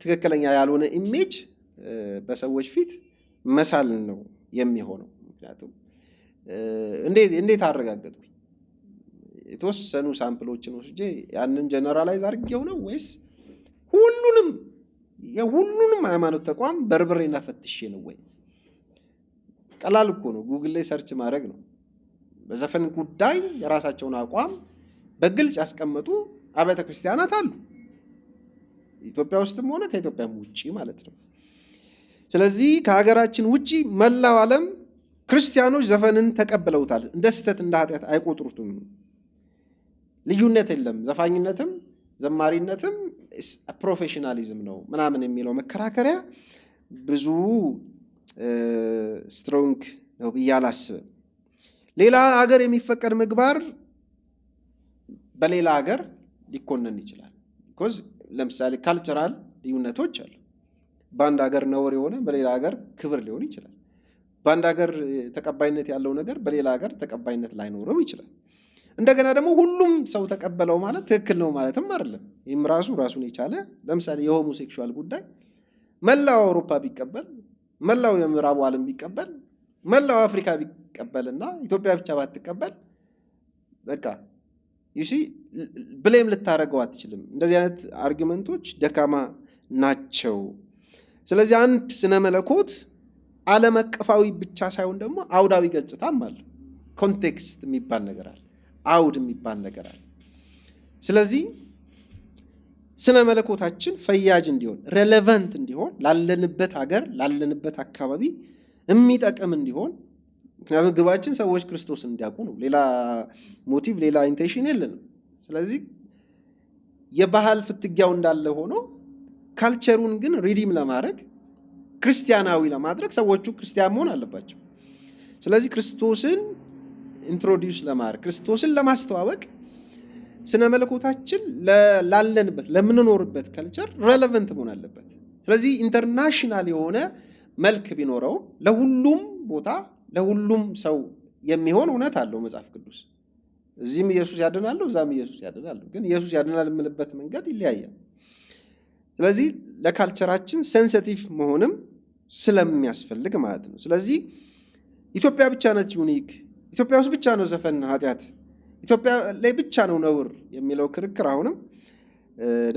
ትክክለኛ ያልሆነ ኢሜጅ በሰዎች ፊት መሳል ነው የሚሆነው። ምክንያቱም እንዴት አረጋገጥኩኝ? የተወሰኑ ሳምፕሎችን ወስጄ ያንን ጀነራላይዝ አድርጌው ነው ወይስ የሁሉንም ሃይማኖት ተቋም በርብሬና ፈትሼ ነው ወይ? ቀላል እኮ ነው፣ ጉግል ላይ ሰርች ማድረግ ነው። በዘፈን ጉዳይ የራሳቸውን አቋም በግልጽ ያስቀመጡ አብያተ ክርስቲያናት አሉ፣ ኢትዮጵያ ውስጥም ሆነ ከኢትዮጵያም ውጪ ማለት ነው። ስለዚህ ከሀገራችን ውጪ መላው ዓለም ክርስቲያኖች ዘፈንን ተቀብለውታል፣ እንደ ስህተት እንደ ኃጢአት አይቆጥሩትም። ልዩነት የለም። ዘፋኝነትም ዘማሪነትም ፕሮፌሽናሊዝም ነው ምናምን የሚለው መከራከሪያ ብዙ ስትሮንግ ነው ብዬ አላስብም። ሌላ ሀገር የሚፈቀድ ምግባር በሌላ ሀገር ሊኮነን ይችላል። ቢኮዝ ለምሳሌ ካልቸራል ልዩነቶች አሉ። በአንድ ሀገር ነውር የሆነ በሌላ ሀገር ክብር ሊሆን ይችላል። በአንድ ሀገር ተቀባይነት ያለው ነገር በሌላ ሀገር ተቀባይነት ላይኖረው ይችላል። እንደገና ደግሞ ሁሉም ሰው ተቀበለው ማለት ትክክል ነው ማለትም አይደለም። ይህም ራሱን የቻለ ለምሳሌ የሆሞሴክሹዋል ጉዳይ መላው አውሮፓ ቢቀበል፣ መላው የምዕራቡ ዓለም ቢቀበል፣ መላው አፍሪካ ቢቀበልና ኢትዮጵያ ብቻ ባትቀበል በቃ ዩሲ ብሌም ልታደርገው አትችልም። እንደዚህ አይነት አርጊመንቶች ደካማ ናቸው። ስለዚህ አንድ ስነ መለኮት ዓለም አቀፋዊ ብቻ ሳይሆን ደግሞ አውዳዊ ገጽታም አለ። ኮንቴክስት የሚባል ነገር አለ፣ አውድ የሚባል ነገር አለ። ስለዚህ ስነ መለኮታችን ፈያጅ እንዲሆን ሬሌቫንት እንዲሆን ላለንበት ሀገር ላለንበት አካባቢ የሚጠቅም እንዲሆን፣ ምክንያቱም ግባችን ሰዎች ክርስቶስ እንዲያውቁ ነው። ሌላ ሞቲቭ ሌላ ኢንቴንሽን የለንም። ስለዚህ የባህል ፍትጊያው እንዳለ ሆኖ ካልቸሩን ግን ሪዲም ለማድረግ ክርስቲያናዊ ለማድረግ ሰዎቹ ክርስቲያን መሆን አለባቸው። ስለዚህ ክርስቶስን ኢንትሮዲውስ ለማድረግ ክርስቶስን ለማስተዋወቅ ስነ መለኮታችን ላለንበት ለምንኖርበት ካልቸር ሬሌቨንት መሆን አለበት። ስለዚህ ኢንተርናሽናል የሆነ መልክ ቢኖረው ለሁሉም ቦታ ለሁሉም ሰው የሚሆን እውነት አለው መጽሐፍ ቅዱስ። እዚህም ኢየሱስ ያድናል፣ እዛም ኢየሱስ ያድናል። ግን ኢየሱስ ያድናል የምልበት መንገድ ይለያያል። ስለዚህ ለካልቸራችን ሴንሲቲቭ መሆንም ስለሚያስፈልግ ማለት ነው። ስለዚህ ኢትዮጵያ ብቻ ነች ዩኒክ፣ ኢትዮጵያ ውስጥ ብቻ ነው ዘፈን ኃጢአት፣ ኢትዮጵያ ላይ ብቻ ነው ነውር የሚለው ክርክር አሁንም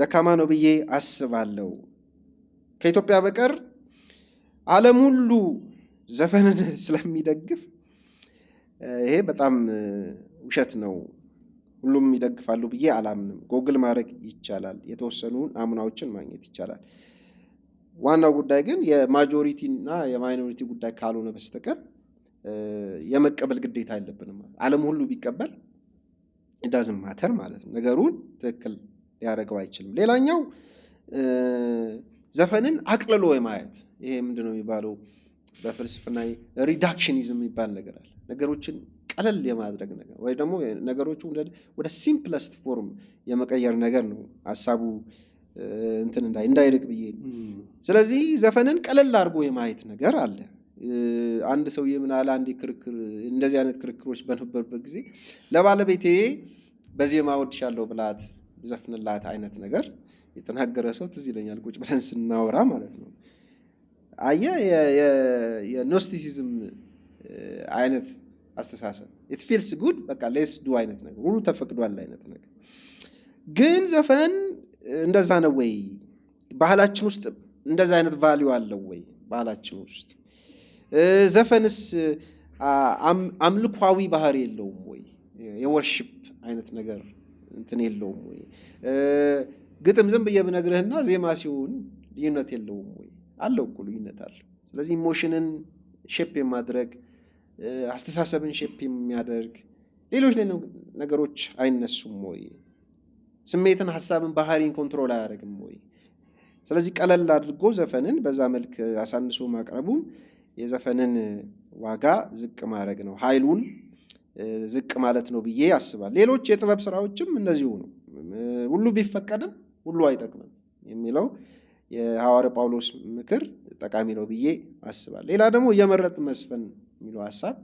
ደካማ ነው ብዬ አስባለሁ። ከኢትዮጵያ በቀር ዓለም ሁሉ ዘፈንን ስለሚደግፍ ይሄ በጣም ውሸት ነው። ሁሉም ይደግፋሉ ብዬ አላምንም። ጎግል ማድረግ ይቻላል፣ የተወሰኑ ናሙናዎችን ማግኘት ይቻላል። ዋናው ጉዳይ ግን የማጆሪቲ እና የማይኖሪቲ ጉዳይ ካልሆነ በስተቀር የመቀበል ግዴታ የለብንም። ዓለም ሁሉ ቢቀበል ዳዝም ማተር ማለት ነው። ነገሩን ትክክል ሊያደርገው አይችልም። ሌላኛው ዘፈንን አቅልሎ የማየት ይሄ ምንድነው የሚባለው በፍልስፍና ሪዳክሽኒዝም የሚባል ነገር አለ። ነገሮችን ቀለል የማድረግ ነገር ወይ ደግሞ ነገሮቹ ወደ ሲምፕለስት ፎርም የመቀየር ነገር ነው ሀሳቡ እንትን እንዳይርቅ ብዬ። ስለዚህ ዘፈንን ቀለል አድርጎ የማየት ነገር አለ። አንድ ሰውዬ ምን አለ፣ አንድ ክርክር እንደዚህ አይነት ክርክሮች በነበሩበት ጊዜ ለባለቤቴ በዜማ ወድሻለሁ ብላት ዘፍንላት አይነት ነገር የተናገረ ሰው ትዝ ይለኛል፣ ቁጭ ብለን ስናወራ ማለት ነው። አየህ የኖስቲሲዝም አይነት አስተሳሰብ ኢት ፊልስ ጉድ በቃ ሌስ ዱ አይነት ነገር ሁሉ ተፈቅዷል አይነት ነገር። ግን ዘፈን እንደዛ ነው ወይ? ባህላችን ውስጥ እንደዛ አይነት ቫልዩ አለው ወይ? ባህላችን ውስጥ ዘፈንስ አምልኳዊ ባህሪ የለውም ወይ? የወርሺፕ አይነት ነገር እንትን የለውም ወይ? ግጥም ዝም ብዬ ብነግርህና ዜማ ሲሆን ልዩነት የለውም ወይ? አለው እኮ ልዩነት አለው። ስለዚህ ኢሞሽንን ሼፕ የማድረግ አስተሳሰብን ሼፕ የሚያደርግ ሌሎች ነገሮች አይነሱም ወይ? ስሜትን፣ ሀሳብን፣ ባህሪን ኮንትሮል አያደርግም ወይ? ስለዚህ ቀለል አድርጎ ዘፈንን በዛ መልክ አሳንሶ ማቅረቡም የዘፈንን ዋጋ ዝቅ ማድረግ ነው፣ ኃይሉን ዝቅ ማለት ነው ብዬ ያስባል። ሌሎች የጥበብ ስራዎችም እነዚሁ ነው። ሁሉ ቢፈቀድም ሁሉ አይጠቅምም የሚለው የሐዋርያ ጳውሎስ ምክር ጠቃሚ ነው ብዬ አስባል። ሌላ ደግሞ እየመረጥ መስፈን የሚለው ሀሳብ፣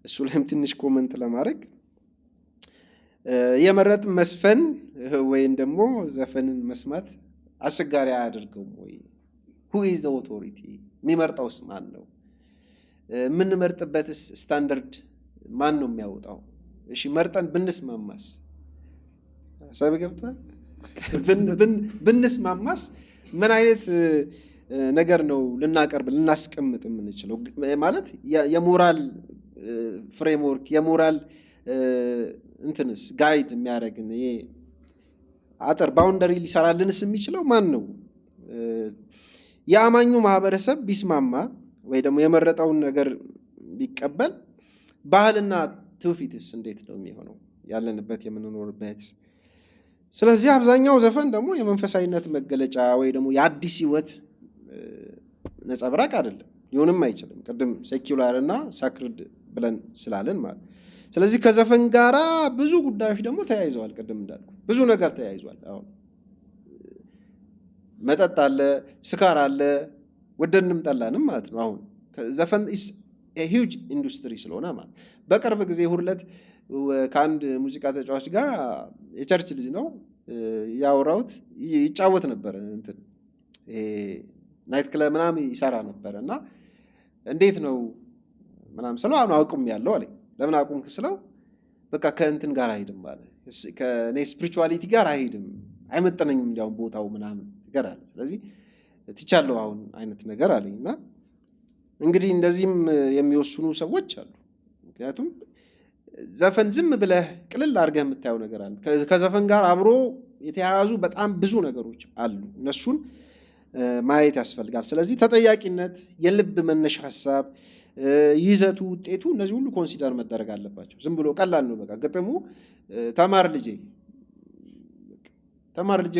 እሱ ላይም ትንሽ ኮመንት ለማድረግ እየመረጥ መስፈን ወይም ደግሞ ዘፈንን መስማት አስቸጋሪ አያደርገውም ወይ? who is the authority? የሚመርጠውስ ማን ነው? የምንመርጥበትስ ስታንዳርድ ማን ነው የሚያወጣው? እሺ መርጠን ብንስማማስ? ሀሳብ ገብቷል? ብንስማማስ ምን አይነት ነገር ነው ልናቀርብ ልናስቀምጥ የምንችለው? ማለት የሞራል ፍሬምወርክ የሞራል እንትንስ ጋይድ የሚያደርግን ይሄ አጥር ባውንደሪ ሊሰራልንስ የሚችለው ማን ነው? የአማኙ ማህበረሰብ ቢስማማ ወይ ደግሞ የመረጠውን ነገር ቢቀበል ባህልና ትውፊትስ እንዴት ነው የሚሆነው? ያለንበት የምንኖርበት። ስለዚህ አብዛኛው ዘፈን ደግሞ የመንፈሳዊነት መገለጫ ወይ ደግሞ የአዲስ ህይወት ነጸብራቅ አይደለም፣ ሊሆንም አይችልም። ቅድም ሴኩላር እና ሳክርድ ብለን ስላለን ማለት። ስለዚህ ከዘፈን ጋራ ብዙ ጉዳዮች ደግሞ ተያይዘዋል። ቅድም እንዳልኩት ብዙ ነገር ተያይዟል። አሁን መጠጥ አለ፣ ስካር አለ፣ ወደንም ጠላንም ማለት ነው። አሁን ዘፈን ሂውጅ ኢንዱስትሪ ስለሆነ ማለት በቅርብ ጊዜ ሁለት ከአንድ ሙዚቃ ተጫዋች ጋር የቸርች ልጅ ነው ያወራሁት፣ ይጫወት ነበር እንትን ናይት ክለብ ምናምን ይሰራ ነበር እና እንዴት ነው ምናምን ስለው አሁን አውቁም ያለው አለኝ። ለምን አቁምክ ስለው በቃ ከእንትን ጋር አይሄድም ማለት ከኔ ስፒሪቹዋሊቲ ጋር አይሄድም፣ አይመጥነኝም እንዲያውም ቦታው ምናምን ነገር አለ። ስለዚህ ትቻለሁ አሁን አይነት ነገር አለኝ። እና እንግዲህ እንደዚህም የሚወስኑ ሰዎች አሉ። ምክንያቱም ዘፈን ዝም ብለህ ቅልል አድርገህ የምታየው ነገር አለ። ከዘፈን ጋር አብሮ የተያያዙ በጣም ብዙ ነገሮች አሉ። እነሱን ማየት ያስፈልጋል። ስለዚህ ተጠያቂነት፣ የልብ መነሻ ሀሳብ፣ ይዘቱ፣ ውጤቱ እነዚህ ሁሉ ኮንሲደር መደረግ አለባቸው። ዝም ብሎ ቀላል ነው በቃ ግጥሙ ተማር ልጄ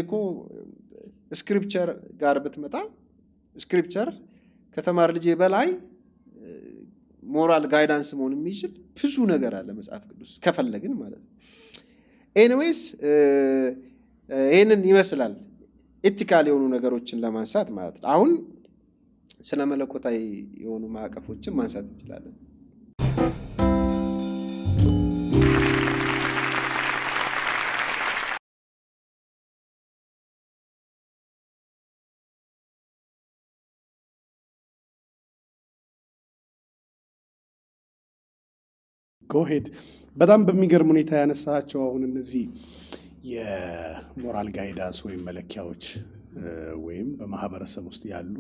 እኮ ስክሪፕቸር ጋር ብትመጣ ስክሪፕቸር ከተማር ልጄ በላይ ሞራል ጋይዳንስ መሆን የሚችል ብዙ ነገር አለ መጽሐፍ ቅዱስ ከፈለግን ማለት ነው። ኤኒዌይስ ይህንን ይመስላል ኤቲካል የሆኑ ነገሮችን ለማንሳት ማለት ነው። አሁን ስለ መለኮታዊ የሆኑ ማዕቀፎችን ማንሳት እንችላለን። ጎሄድ በጣም በሚገርም ሁኔታ ያነሳቸው አሁን እነዚህ የሞራል ጋይዳንስ ወይም መለኪያዎች ወይም በማህበረሰብ ውስጥ ያሉ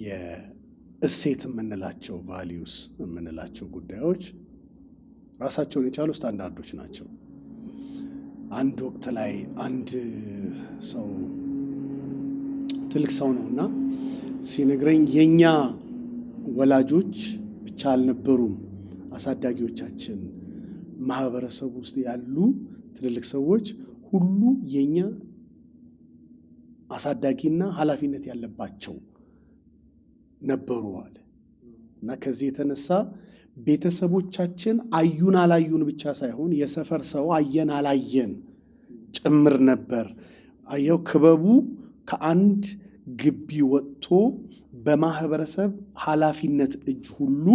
የእሴት የምንላቸው ቫሊዩስ የምንላቸው ጉዳዮች ራሳቸውን የቻሉ ስታንዳርዶች ናቸው። አንድ ወቅት ላይ አንድ ሰው ትልቅ ሰው ነውና ሲነግረኝ የኛ ወላጆች ብቻ አልነበሩም አሳዳጊዎቻችን፣ ማህበረሰብ ውስጥ ያሉ ትልልቅ ሰዎች ሁሉ የኛ አሳዳጊና ኃላፊነት ያለባቸው ነበሩ አለ እና ከዚህ የተነሳ ቤተሰቦቻችን አዩን አላዩን ብቻ ሳይሆን የሰፈር ሰው አየን አላየን ጭምር ነበር። አየው ክበቡ ከአንድ ግቢ ወጥቶ በማህበረሰብ ኃላፊነት እጅ ሁሉ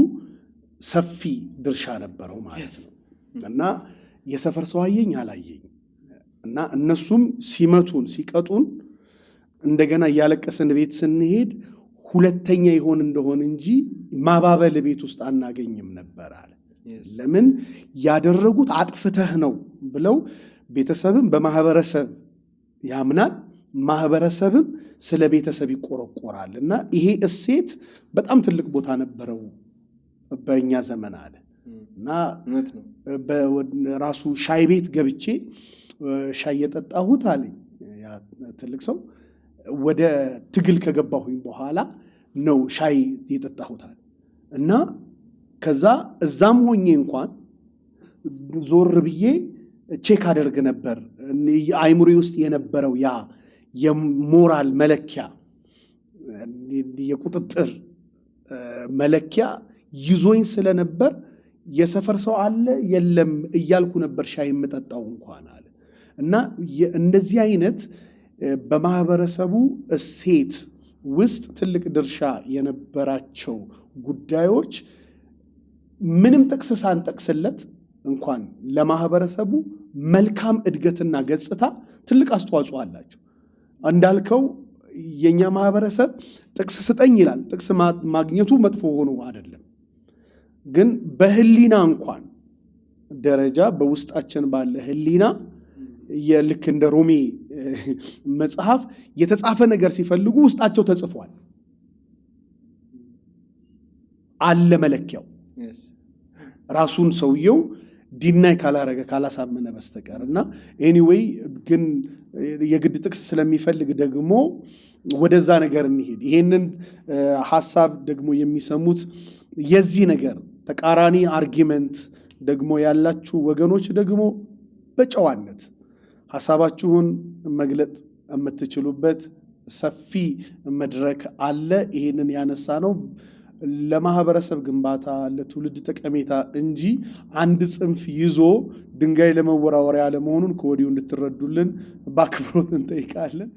ሰፊ ድርሻ ነበረው ማለት ነው እና የሰፈር ሰው አየኝ አላየኝ እና እነሱም ሲመቱን ሲቀጡን እንደገና እያለቀስን ቤት ስንሄድ ሁለተኛ ይሆን እንደሆን እንጂ ማባበል ቤት ውስጥ አናገኝም ነበር አለ። ለምን ያደረጉት አጥፍተህ ነው ብለው ቤተሰብም በማህበረሰብ ያምናል፣ ማህበረሰብም ስለ ቤተሰብ ይቆረቆራል እና ይሄ እሴት በጣም ትልቅ ቦታ ነበረው በእኛ ዘመን አለ እና ራሱ ሻይ ቤት ገብቼ ሻይ የጠጣሁት አለኝ ያ ትልቅ ሰው ወደ ትግል ከገባሁኝ በኋላ ነው ሻይ የጠጣሁት አለ እና ከዛ እዛም ሆኜ እንኳን ዞር ብዬ ቼክ አደርግ ነበር አይምሮዬ ውስጥ የነበረው ያ የሞራል መለኪያ የቁጥጥር መለኪያ ይዞኝ ስለነበር የሰፈር ሰው አለ የለም እያልኩ ነበር ሻይ የምጠጣው እንኳን አለ እና እንደዚህ አይነት በማህበረሰቡ እሴት ውስጥ ትልቅ ድርሻ የነበራቸው ጉዳዮች ምንም ጥቅስ ሳንጠቅስለት እንኳን ለማህበረሰቡ መልካም እድገትና ገጽታ ትልቅ አስተዋጽኦ አላቸው። እንዳልከው የኛ ማህበረሰብ ጥቅስ ስጠኝ ይላል። ጥቅስ ማግኘቱ መጥፎ ሆኖ አይደለም፣ ግን በህሊና እንኳን ደረጃ በውስጣችን ባለ ህሊና የልክ እንደ ሮሜ መጽሐፍ የተጻፈ ነገር ሲፈልጉ ውስጣቸው ተጽፏል አለ መለኪያው ራሱን ሰውየው ዲናይ ካላረገ ካላሳመነ በስተቀር እና ኤኒዌይ ግን የግድ ጥቅስ ስለሚፈልግ ደግሞ ወደዛ ነገር እንሄድ። ይሄንን ሐሳብ ደግሞ የሚሰሙት የዚህ ነገር ተቃራኒ አርጊመንት ደግሞ ያላችሁ ወገኖች ደግሞ በጨዋነት ሐሳባችሁን መግለጥ የምትችሉበት ሰፊ መድረክ አለ። ይሄንን ያነሳ ነው ለማህበረሰብ ግንባታ ለትውልድ ጠቀሜታ እንጂ አንድ ጽንፍ ይዞ ድንጋይ ለመወራወሪያ ለመሆኑን ከወዲሁ እንድትረዱልን በአክብሮት እንጠይቃለን።